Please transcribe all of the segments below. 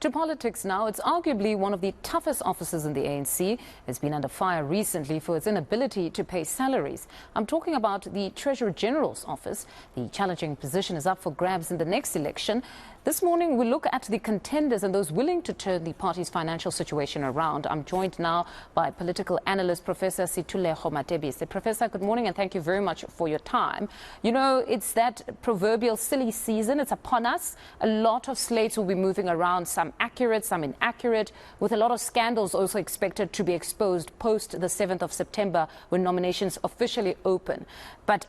To politics now, it's arguably one of the toughest offices in the ANC. It's been under fire recently for its inability to pay salaries. I'm talking about the Treasurer General's office. The challenging position is up for grabs in the next election. This morning, we look at the contenders and those willing to turn the party's financial situation around. I'm joined now by political analyst Professor Sethulego Matebesi. Professor, good morning and thank you very much for your time. You know, it's that proverbial silly season. It's upon us. A lot of slates will be moving around, some accurate, some inaccurate, with a lot of scandals also expected to be exposed post the 7th of September when nominations officially open. But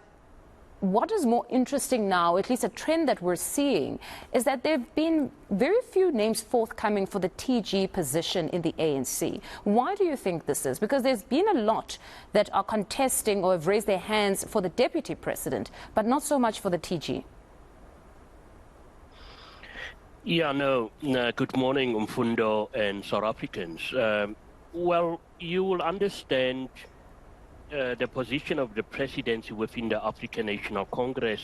what is more interesting now, at least a trend that we're seeing, is that there have been very few names forthcoming for the TG position in the ANC. Why do you think this is? Because there's been a lot that are contesting or have raised their hands for the deputy president, but not so much for the TG. Yeah, good morning, Mfundo and South Africans. Well, you will understand the position of the presidency within the African National Congress,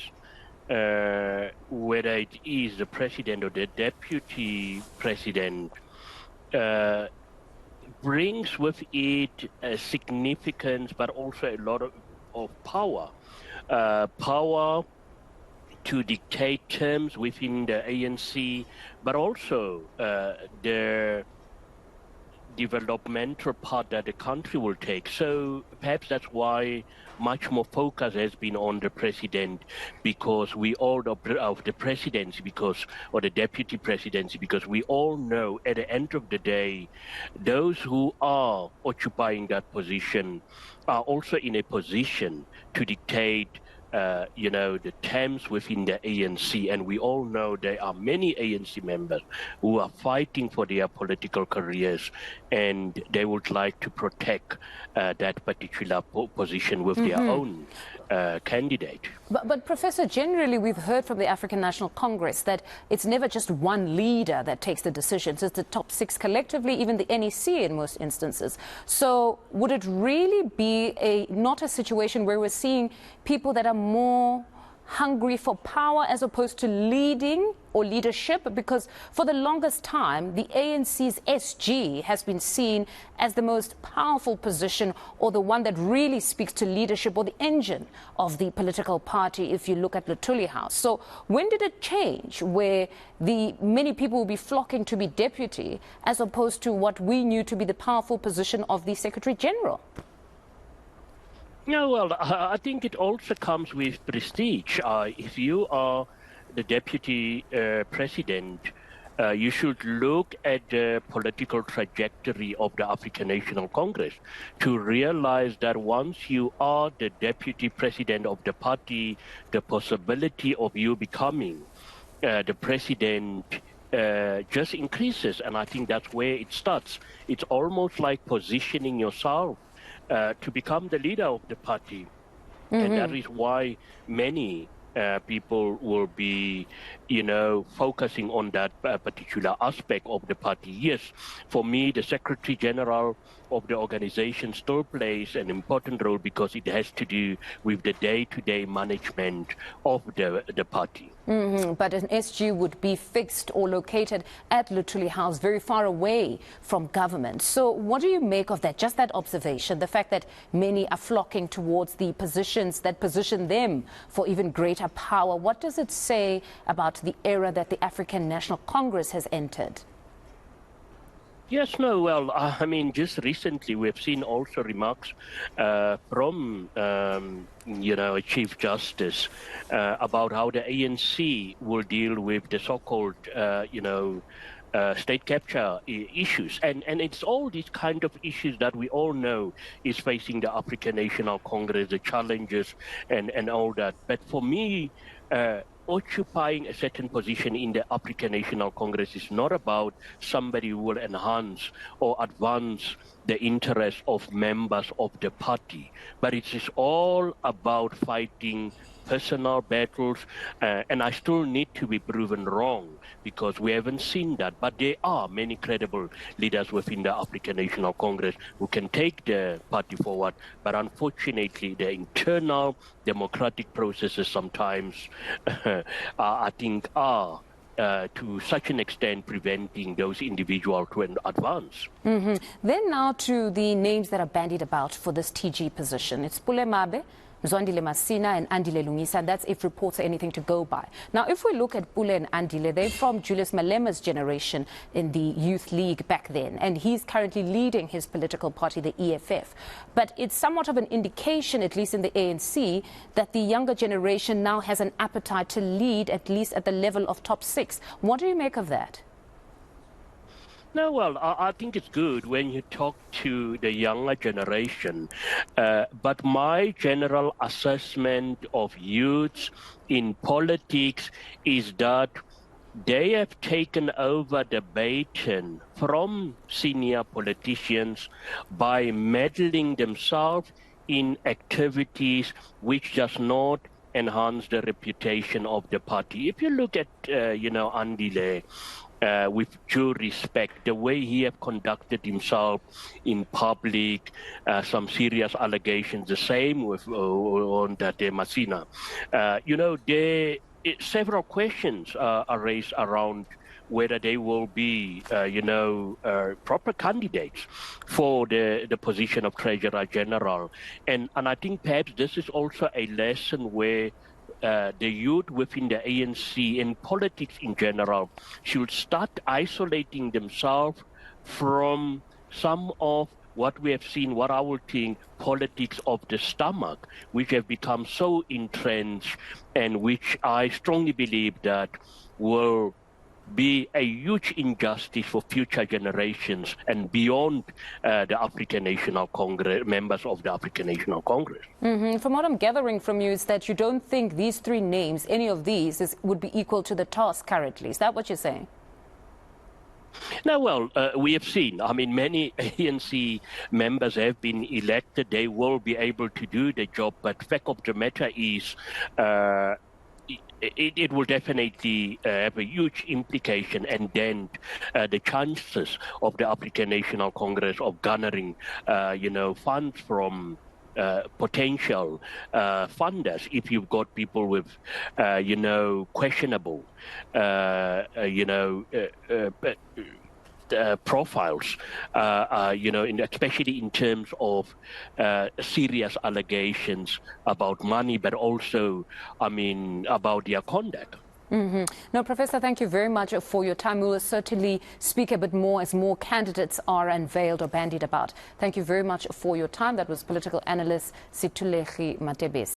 whether it is the president or the deputy president, brings with it a significance, but also a lot of power. Power to dictate terms within the ANC, but also the developmental part that the country will take. So perhaps that's why much more focus has been on the president, because we all of the presidency, or the deputy presidency, because we all know at the end of the day, those who are occupying that position are also in a position to dictate the terms within the ANC, and we all know there are many ANC members who are fighting for their political careers, and they would like to protect that particular position with their own candidate. But Professor, generally we've heard from the African National Congress that it's never just one leader that takes the decisions. It's the top six collectively, even the NEC in most instances. So would it really be not a situation where we're seeing people that are more hungry for power as opposed to leading or leadership? Because for the longest time, the ANC's SG has been seen as the most powerful position, or the one that really speaks to leadership, or the engine of the political party, if you look at Lutuli House. So when did it change, where the many people will be flocking to be deputy as opposed to what we knew to be the powerful position of the Secretary General? No, well, I think it also comes with prestige. If you are the deputy president, you should look at the political trajectory of the African National Congress to realize that once you are the deputy president of the party, the possibility of you becoming the president just increases. And I think that's where it starts. It's almost like positioning yourself to become the leader of the party. And that is why many people will be, focusing on that particular aspect of the party. Yes, for me, the Secretary General of the organization still plays an important role because it has to do with the day-to-day management of the party. But an SG would be fixed or located at Lutuli House, very far away from government. So what do you make of that, just that observation, the fact that many are flocking towards the positions that position them for even greater power? What does it say about the era that the African National Congress has entered? Yes, no, well, I mean, just recently we've seen also remarks from, a Chief Justice about how the ANC will deal with the so-called, state capture issues. And it's all these kind of issues that we all know is facing the African National Congress, the challenges and all that. But for me, occupying a certain position in the African National Congress is not about somebody who will enhance or advance the interests of members of the party, but it is all about fighting personal battles, and I still need to be proven wrong because we haven't seen that. But there are many credible leaders within the African National Congress who can take the party forward, but unfortunately the internal democratic processes sometimes I think are to such an extent preventing those individuals to advance. Then now to the names that are bandied about for this TG position. It's Pule Mabe, Mzwandile Masina and Andile Lungisa, and that's if reports are anything to go by. Now, if we look at Pule and Andile, they're from Julius Malema's generation in the Youth League back then, and he's currently leading his political party, the EFF. But it's somewhat of an indication, at least in the ANC, that the younger generation now has an appetite to lead, at least at the level of top 6. What do you make of that? No, well, I think it's good when you talk to the younger generation. But my general assessment of youths in politics is that they have taken over the baton from senior politicians by meddling themselves in activities which does not enhance the reputation of the party. If you look at, Andile, with due respect, the way he have conducted himself in public, some serious allegations, the same with on that Masina. Several questions are raised around whether they will be, proper candidates for the position of Treasurer General. And I think perhaps this is also a lesson where the youth within the ANC and politics in general should start isolating themselves from some of what we have seen, what I would think, politics of the stomach, which have become so entrenched and which I strongly believe that will be a huge injustice for future generations and beyond the African National Congress, members of the African National Congress. From what I'm gathering from you is that you don't think these 3 names, any of these, would be equal to the task currently. Is that what you're saying? Now, well, we have seen, many ANC members have been elected. They will be able to do the job, but fact of the matter is, it will definitely have a huge implication and dent the chances of the African National Congress of garnering, funds from potential funders if you've got people with, questionable, profiles, especially in terms of serious allegations about money, but also, about their conduct. No, Professor, thank you very much for your time. We will certainly speak a bit more as more candidates are unveiled or bandied about. Thank you very much for your time. That was political analyst Sethulego Matebesi.